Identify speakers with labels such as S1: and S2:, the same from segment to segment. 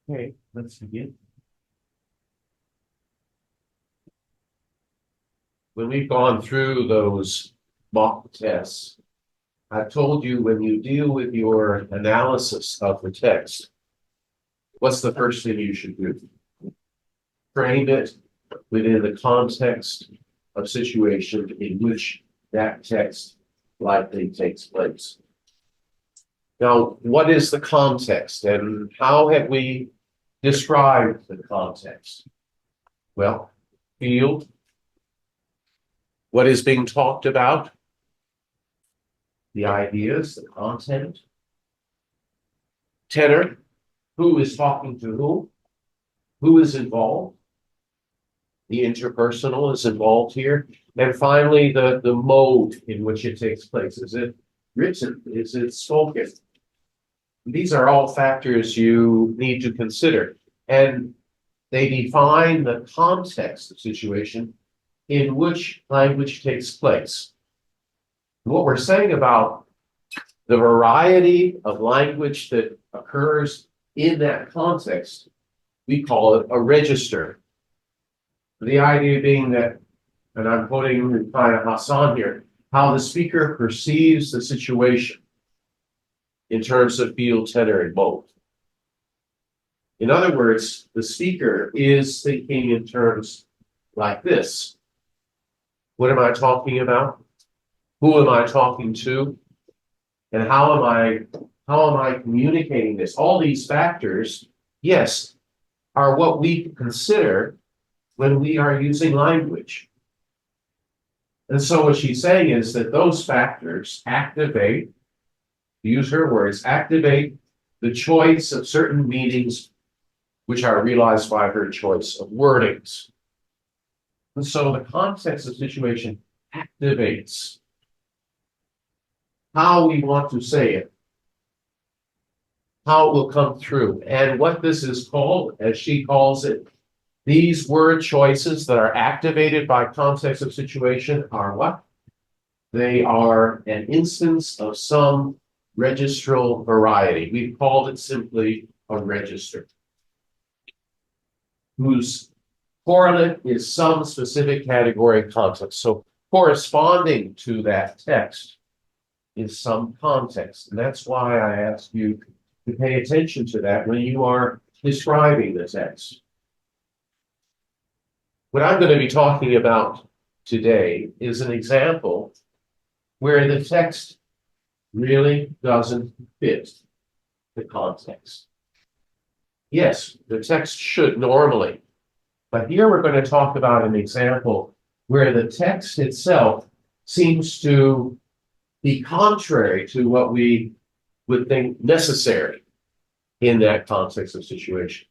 S1: Okay, let's begin. When we've gone through those mock tests, I've told you when you deal with your analysis of the text, what's the first thing you should do? Frame it within the context of situation in which that text likely takes place. Now, what is the context and how have we described the context? Well, field, what is being talked about, the ideas, the content, tenor, who is talking to who is involved, the interpersonal is involved here, and finally the mode in which it takes place. Is it written? Is it spoken? These are all factors you need to consider, and they define the context of situation in which language takes place. What we're saying about the variety of language that occurs in that context, we call it a register. The idea being that, and I'm quoting Rufai Hassan here, how the speaker perceives the situation in terms of field, tenor, and mode. In other words, the speaker is thinking in terms like this. What am I talking about? Who am I talking to? And how am I communicating this? All these factors, yes, are what we consider when we are using language. And so what she's saying is that those factors activate, to use her words, activate the choice of certain meanings which are realized by her choice of wordings. And so the context of situation activates how we want to say it, how it will come through. And what this is called, as she calls it, these word choices that are activated by context of situation are what? They are an instance of some registral variety. We've called it simply a register, whose correlate is some specific category of context. So corresponding to that text is some context. And that's why I ask you to pay attention to that when you are describing the text. What I'm going to be talking about today is an example where the text really doesn't fit the context. Yes, the text should normally, but here we're going to talk about an example where the text itself seems to be contrary to what we would think necessary in that context of situation.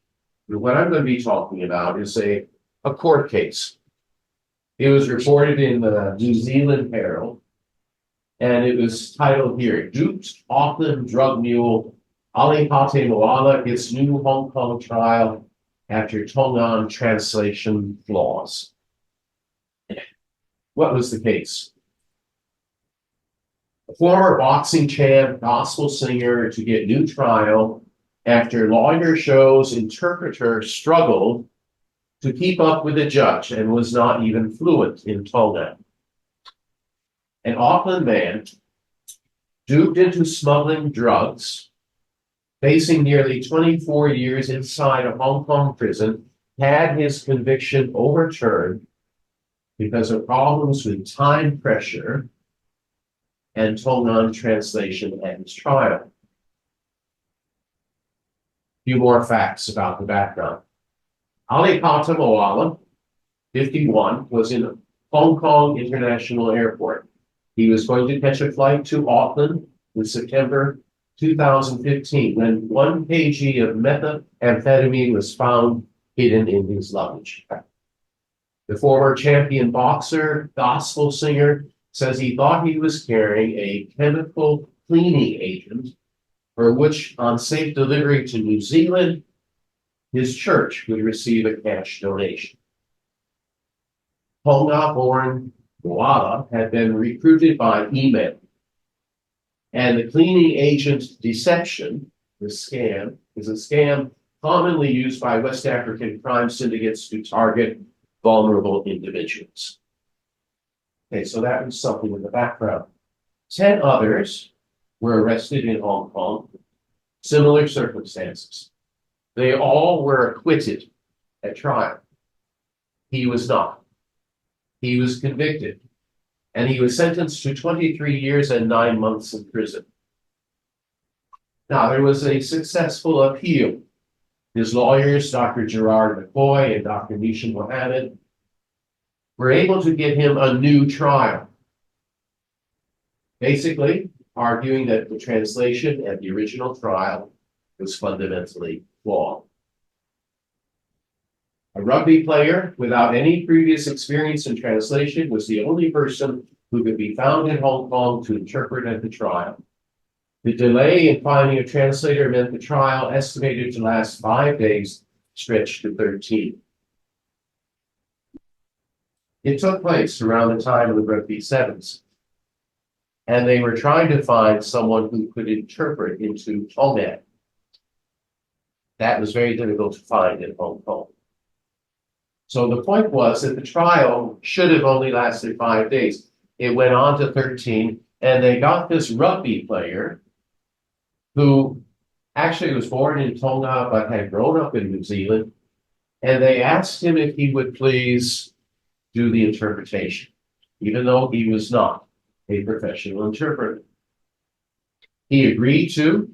S1: And what I'm going to be talking about is a court case. It was reported in the New Zealand Herald, and it was titled here, Duped Auckland Drug Mule Ali Pate Moala Gets New Hong Kong Trial After Tongan Translation Flaws. What was the case? A former boxing champ, gospel singer to get new trial after lawyer shows interpreter struggled to keep up with the judge and was not even fluent in Tongan. An Auckland man, duped into smuggling drugs, facing nearly 24 years inside a Hong Kong prison, had his conviction overturned because of problems with time pressure and Tongan translation at his trial. A few more facts about the background. Ali Pate Moala, 51, was in Hong Kong International Airport. He was going to catch a flight to Auckland in September 2015 when 1 kg of methamphetamine was found hidden in his luggage. The former champion boxer, gospel singer, says he thought he was carrying a chemical cleaning agent for which, on safe delivery to New Zealand, his church would receive a cash donation. Tonga-born Moala had been recruited by email, and the cleaning agent deception, the scam, is a scam commonly used by West African crime syndicates to target vulnerable individuals. Okay, so that was something in the background. 10 others were arrested in Hong Kong, similar circumstances. They all were acquitted at trial. He was not. He was convicted, and he was sentenced to 23 years and 9 months in prison. Now, there was a successful appeal. His lawyers, Dr. Gerard McCoy and Dr. Nisha Mohammed, were able to give him a new trial, basically arguing that the translation and the original trial was fundamentally flawed. A rugby player without any previous experience in translation was the only person who could be found in Hong Kong to interpret at the trial. The delay in finding a translator meant the trial, estimated to last 5 days, stretched to 13. It took place around the time of the rugby sevens, and they were trying to find someone who could interpret into Tongan. That was very difficult to find in Hong Kong. So the point was that the trial should have only lasted 5 days. It went on to 13, and they got this rugby player who actually was born in Tonga but had grown up in New Zealand, and they asked him if he would please do the interpretation, even though he was not a professional interpreter. He agreed to.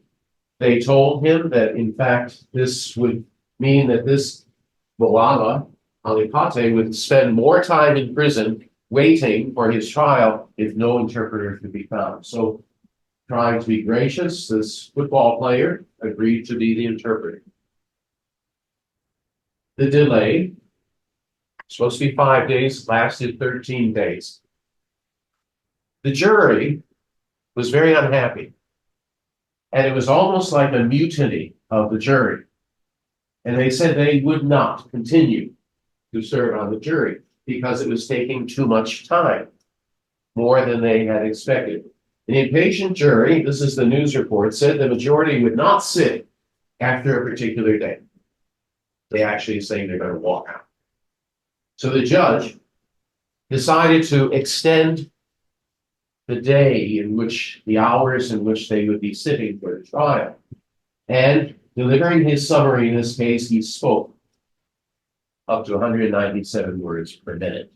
S1: They told him that, in fact, this would mean that this Moala Alipate would spend more time in prison waiting for his trial if no interpreter could be found. So, trying to be gracious, this football player agreed to be the interpreter. The delay, supposed to be 5 days, lasted 13 days. The jury was very unhappy, and it was almost like a mutiny of the jury. And they said they would not continue to serve on the jury because it was taking too much time, more than they had expected. An impatient jury, this is the news report, said the majority would not sit after a particular day. They actually say they're going to walk out. So the judge decided to extend the day in which, the hours in which they would be sitting for the trial. And delivering his summary in this case, he spoke up to 197 words per minute.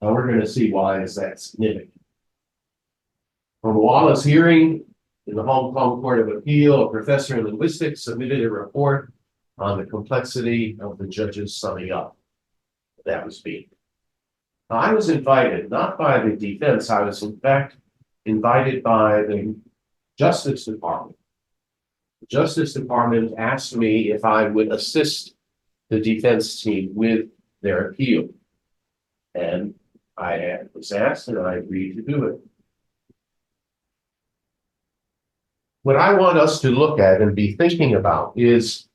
S1: Now we're going to see why is that significant. For Moala's hearing in the Hong Kong Court of Appeal, a professor in linguistics submitted a report on the complexity of the judge's summing up. That was me. Now, I was invited, not by the defense, I was in fact invited by the Justice Department. The Justice Department asked me if I would assist the defense team with their appeal. And I was asked, and I agreed to do it. What I want us to look at and be thinking about is,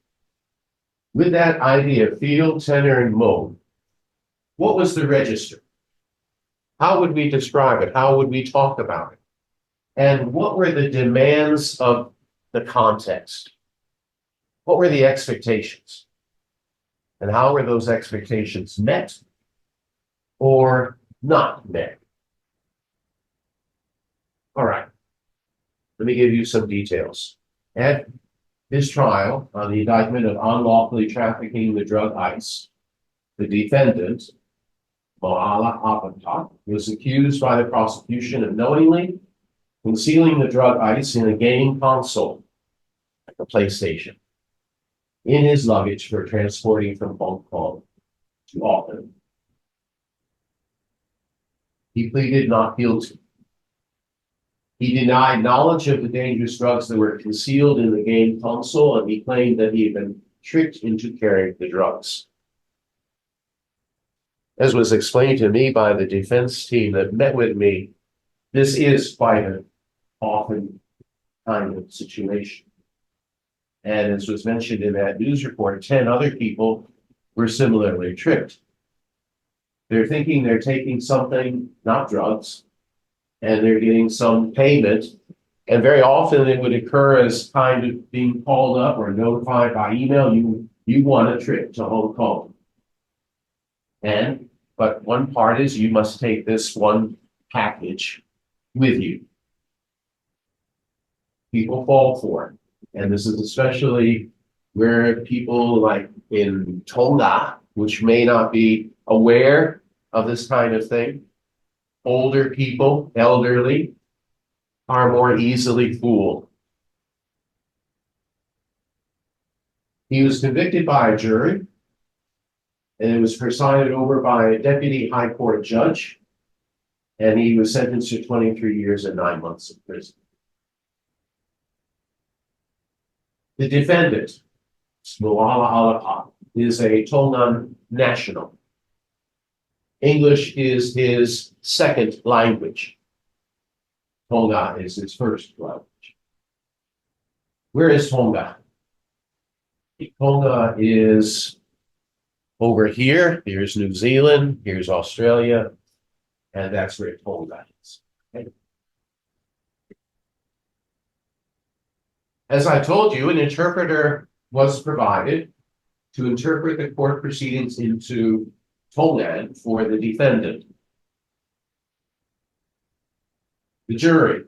S1: with that idea of field, tenor, and mode, what was the register? How would we describe it? How would we talk about it? And what were the demands of the context? What were the expectations? And how were those expectations met or not met? All right. Let me give you some details. At his trial on the indictment of unlawfully trafficking the drug ice, the defendant, Moala Apatak, was accused by the prosecution of knowingly concealing the drug ice in a game console, like a PlayStation, in his luggage for transporting from Hong Kong to Auckland. He pleaded not guilty. He denied knowledge of the dangerous drugs that were concealed in the game console, and he claimed that he had been tricked into carrying the drugs. As was explained to me by the defense team that met with me, this is quite an often kind of situation. And as was mentioned in that news report, 10 other people were similarly tricked. They're thinking they're taking something, not drugs, and they're getting some payment And very often it would occur as kind of being called up or notified by email, you want a trip to Hong Kong. But one part is you must take this one package with you. People fall for it. And this is especially where people like in Tonga, which may not be aware of this kind of thing, older people, elderly, are more easily fooled. He was convicted by a jury, and it was presided over by a deputy high court judge, and he was sentenced to 23 years and 9 months in prison. The defendant, Malala Alapa, is a Tongan national. English is his second language. Tonga is his first language. Where is Tonga? Tonga is over here. Here's New Zealand. Here's Australia. And that's where Tonga is. Okay. As I told you, an interpreter was provided to interpret the court proceedings into Tongan for the defendant. The jury.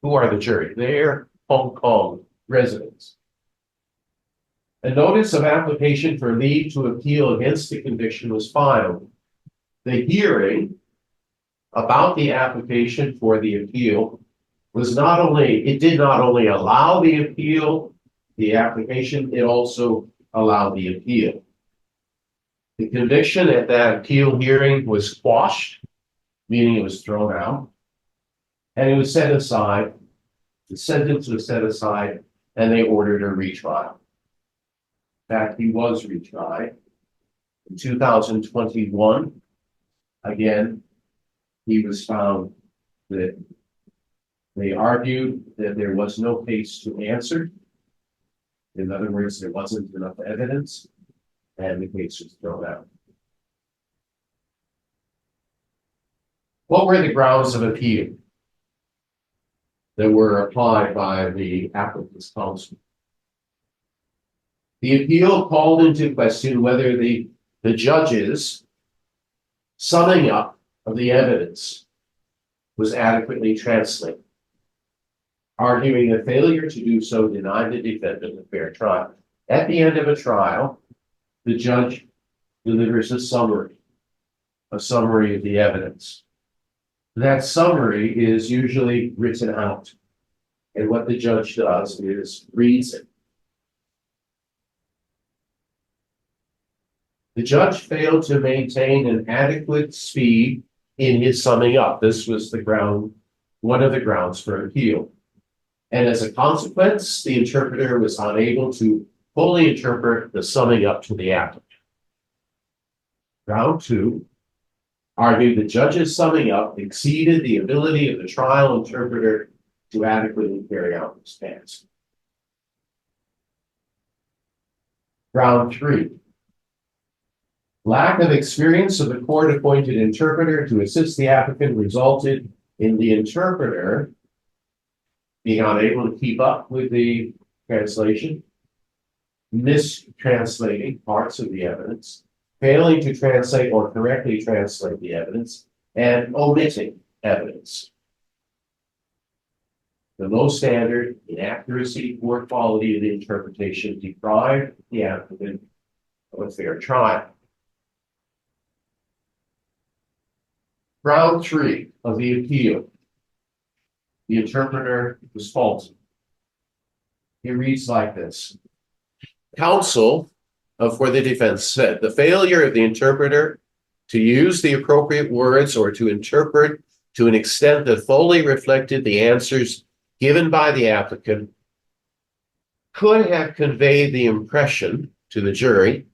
S1: Who are the jury? They're Hong Kong residents. A notice of application for leave to appeal against the conviction was filed. The hearing about the application for the appeal was it did not only allow the appeal, the application, it also allowed the appeal. The conviction at that appeal hearing was quashed, meaning it was thrown out, and it was set aside. The sentence was set aside, and they ordered a retrial. In fact, he was retried in 2021. Again, he was found that they argued that there was no case to answer. In other words, there wasn't enough evidence, and the case was thrown out. What were the grounds of appeal that were applied by the applicant's counsel? The appeal called into question whether the judge's summing up of the evidence was adequately translated, arguing that failure to do so denied the defendant a fair trial. At the end of a trial, the judge delivers a summary of the evidence. That summary is usually written out, and what the judge does is reads it. The judge failed to maintain an adequate speed in his summing up. This was one of the grounds for appeal. And as a consequence, the interpreter was unable to fully interpret the summing up to the applicant. Ground 2 argued the judge's summing up exceeded the ability of the trial interpreter to adequately carry out his task. Ground 3. Lack of experience of the court-appointed interpreter to assist the applicant resulted in the interpreter being unable to keep up with the translation, mistranslating parts of the evidence, failing to translate or correctly translate the evidence, and omitting evidence. The low standard, inaccuracy, poor quality of the interpretation deprived the applicant of a fair trial. Round 3 of the appeal. The interpreter was faulty. It reads like this. Counsel for the defense said the failure of the interpreter to use the appropriate words or to interpret to an extent that fully reflected the answers given by the applicant could have conveyed the impression to the jury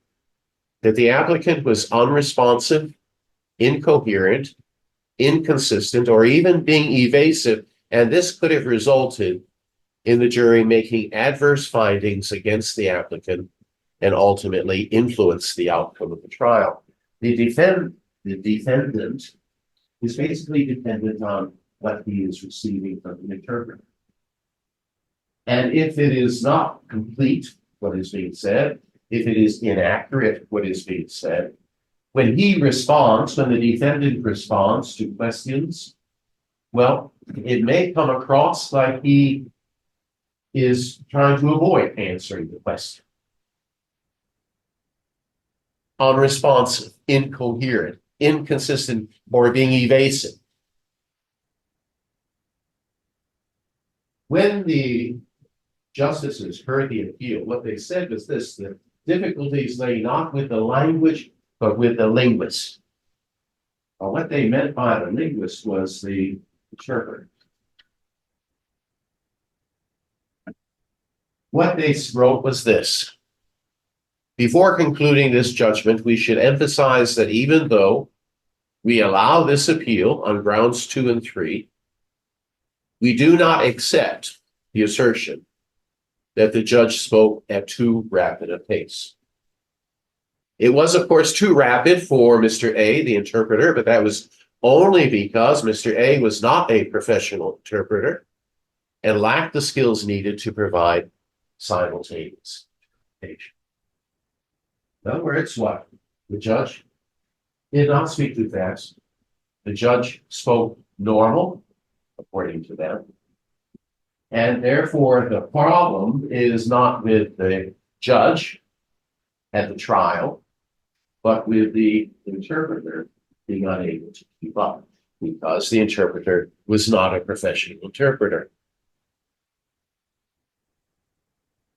S1: that the applicant was unresponsive, incoherent, inconsistent, or even being evasive, and this could have resulted in the jury making adverse findings against the applicant and ultimately influence the outcome of the trial. The defendant is basically dependent on what he is receiving from the interpreter. And if it is not complete, what is being said, if it is inaccurate, what is being said, when he responds, when the defendant responds to questions, well, it may come across like he is trying to avoid answering the question. Unresponsive, incoherent, inconsistent, or being evasive. When the justices heard the appeal, what they said was this: the difficulties lay not with the language, but with the linguist. Well, what they meant by the linguist was the interpreter. What they wrote was this: before concluding this judgment, we should emphasize that even though we allow this appeal on grounds 2 and 3, we do not accept the assertion that the judge spoke at too rapid a pace. It was, of course, too rapid for Mr. A, the interpreter, but that was only because Mr. A was not a professional interpreter and lacked the skills needed to provide simultaneous interpretation. In other words, what? The judge did not speak too fast. The judge spoke normal, according to them. And therefore, the problem is not with the judge at the trial, but with the interpreter being unable to keep up, because the interpreter was not a professional interpreter.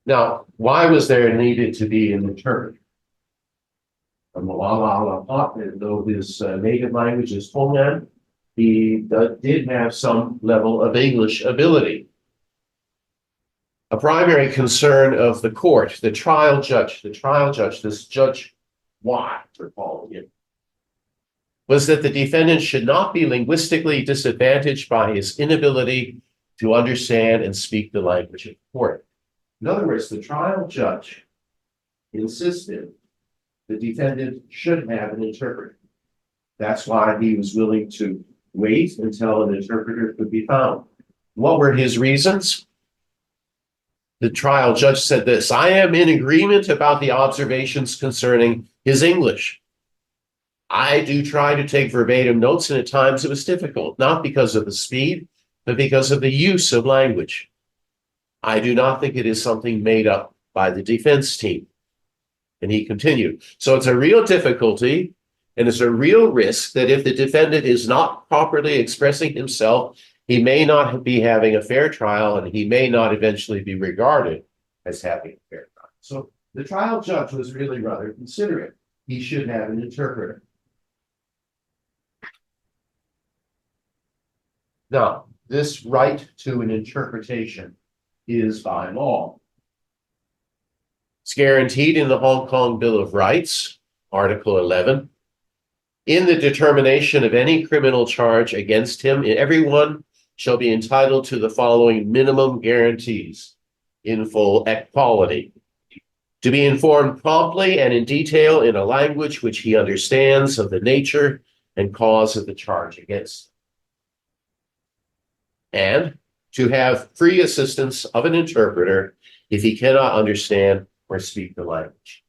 S1: Now, why was there needed to be an interpreter? Though his native language is Tongan, he did have some level of English ability. A primary concern of the court, the trial judge, this Judge Watt, we're calling him, was that the defendant should not be linguistically disadvantaged by his inability to understand and speak the language of the court. In other words, the trial judge insisted the defendant should have an interpreter. That's why he was willing to wait until an interpreter could be found. What were his reasons? The trial judge said this: I am in agreement about the observations concerning his English. I do try to take verbatim notes, and at times it was difficult, not because of the speed, but because of the use of language. I do not think it is something made up by the defense team. And he continued. So it's a real difficulty, and it's a real risk that if the defendant is not properly expressing himself, he may not be having a fair trial, and he may not eventually be regarded as having a fair trial. So the trial judge was really rather considerate. He should have an interpreter. Now, this right to an interpretation is by law. It's guaranteed in the Hong Kong Bill of Rights, Article 11. In the determination of any criminal charge against him, everyone shall be entitled to the following minimum guarantees in full equality: to be informed promptly and in detail in a language which he understands of the nature and cause of the charge against him, and to have free assistance of an interpreter if he cannot understand or speak the language.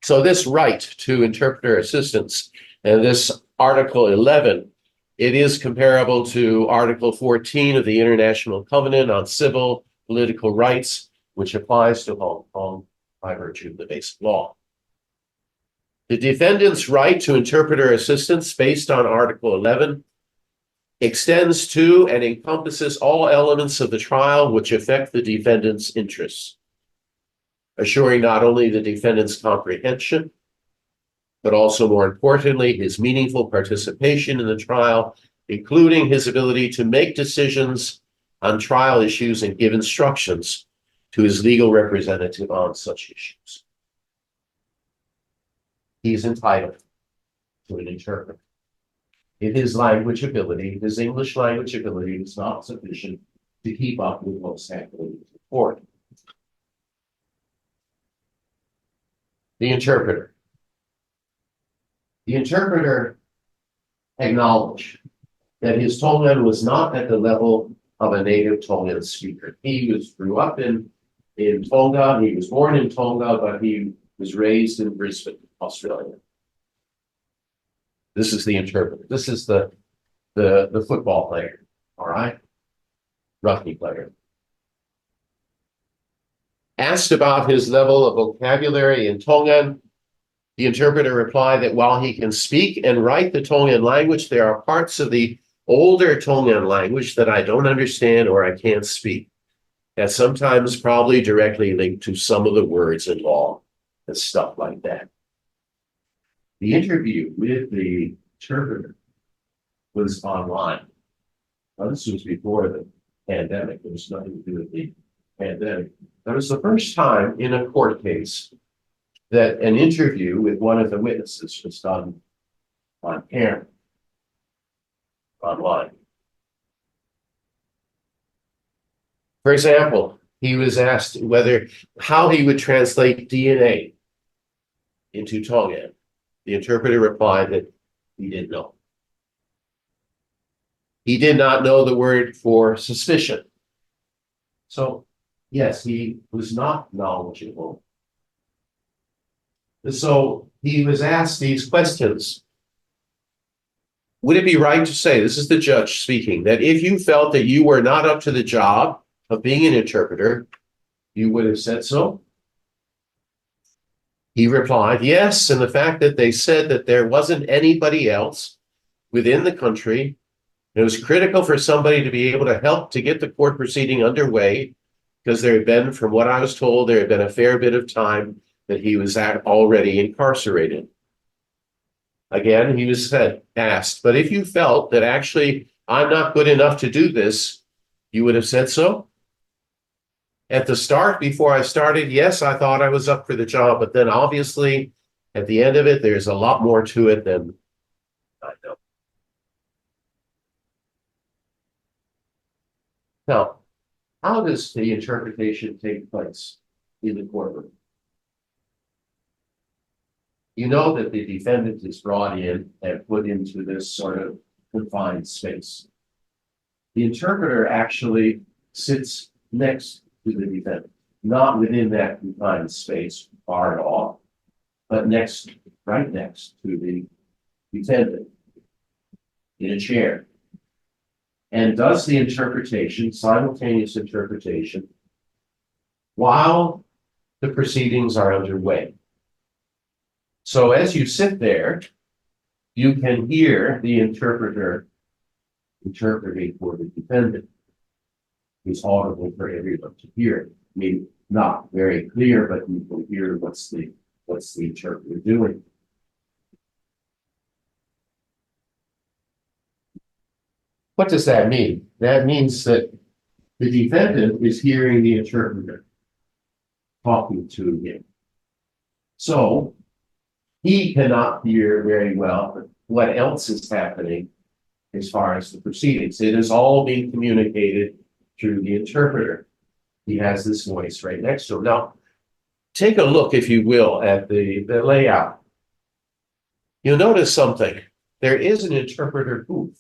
S1: So this right to interpreter assistance and this Article 11, it is comparable to Article 14 of the International Covenant on Civil Political Rights, which applies to Hong Kong by virtue of the basic law. The defendant's right to interpreter assistance based on Article 11 extends to and encompasses all elements of the trial which affect the defendant's interests, assuring not only the defendant's comprehension, but also, more importantly, his meaningful participation in the trial, including his ability to make decisions on trial issues and give instructions to his legal representative on such issues. He's entitled to an interpreter. If his language ability, his English language ability, is not sufficient to keep up with what's happening in the court. The interpreter. The interpreter acknowledged that his Tongan was not at the level of a native Tongan speaker. He grew up in Tonga. He was born in Tonga, but he was raised in Brisbane, Australia. This is the interpreter. This is the football player. All right, rugby player. Asked about his level of vocabulary in Tongan, the interpreter replied that while he can speak and write the Tongan language, there are parts of the older Tongan language that I don't understand or I can't speak. That's sometimes probably directly linked to some of the words in law and stuff like that. The interview with the interpreter was online. Now, this was before the pandemic. There was nothing to do with the pandemic. That was the first time in a court case that an interview with one of the witnesses was done on camera, online. For example, he was asked how he would translate DNA into Tongan. The interpreter replied that he didn't know. He did not know the word for suspicion. So, yes, he was not knowledgeable. So he was asked these questions. Would it be right to say, this is the judge speaking, that if you felt that you were not up to the job of being an interpreter, you would have said so? He replied, yes, and the fact that they said that there wasn't anybody else within the country, it was critical for somebody to be able to help to get the court proceeding underway, because there had been, from what I was told, there had been a fair bit of time that he was already incarcerated. Again, he was asked, but if you felt that actually I'm not good enough to do this, you would have said so? At the start, before I started, yes, I thought I was up for the job, but then obviously at the end of it, there's a lot more to it than I know. Now, how does the interpretation take place in the courtroom? You know that the defendant is brought in and put into this sort of confined space. The interpreter actually sits next to the defendant, not within that confined space, barred off, but right next to the defendant in a chair, and does the interpretation, simultaneous interpretation, while the proceedings are underway. So as you sit there, you can hear the interpreter interpreting for the defendant. It's audible for everyone to hear. I mean, not very clear, but you can hear what's the interpreter doing. What does that mean? That means that the defendant is hearing the interpreter talking to him. So he cannot hear very well what else is happening as far as the proceedings. It is all being communicated through the interpreter. He has this voice right next to him. Now, take a look, if you will, at the layout. You'll notice something. There is an interpreter booth.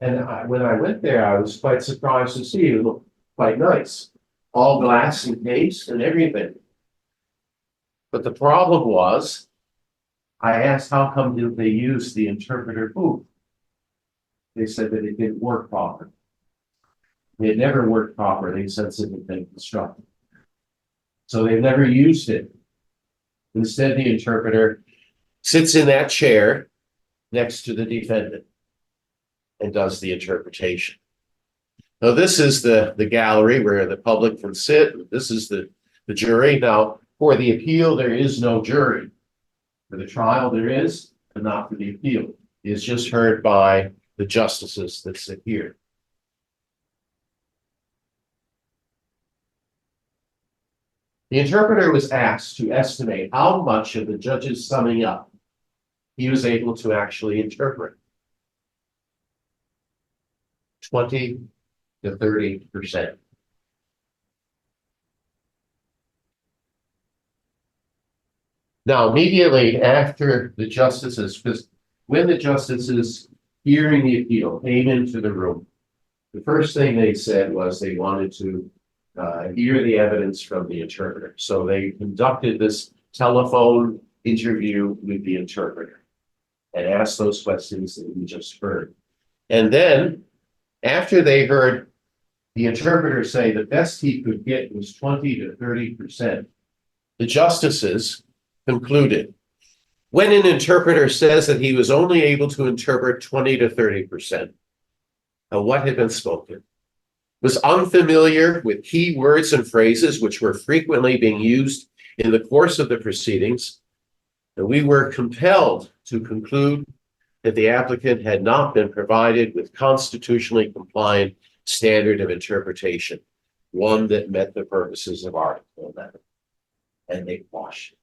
S1: And when I went there, I was quite surprised to see it looked quite nice. All glass encased and everything. But the problem was, I asked how come did they use the interpreter booth? They said that it didn't work properly. It never worked properly since it had been constructed. So they've never used it. Instead, the interpreter sits in that chair next to the defendant and does the interpretation. Now, this is the gallery where the public can sit. This is the jury. Now, for the appeal, there is no jury. For the trial, there is, but not for the appeal. It's just heard by the justices that sit here. The interpreter was asked to estimate how much of the judge's summing up he was able to actually interpret. 20 to 30%. Now, immediately after the justices, because when the justices hearing the appeal, came into the room. The first thing they said was they wanted to hear the evidence from the interpreter. So they conducted this telephone interview with the interpreter and asked those questions that we just heard. And then, after they heard the interpreter say the best he could get was 20 to 30%, the justices concluded, when an interpreter says that he was only able to interpret 20 to 30% of what had been spoken, was unfamiliar with key words and phrases which were frequently being used in the course of the proceedings, and we were compelled to conclude that the applicant had not been provided with constitutionally compliant standard of interpretation, one that met the purposes of Article 11. And they quashed it.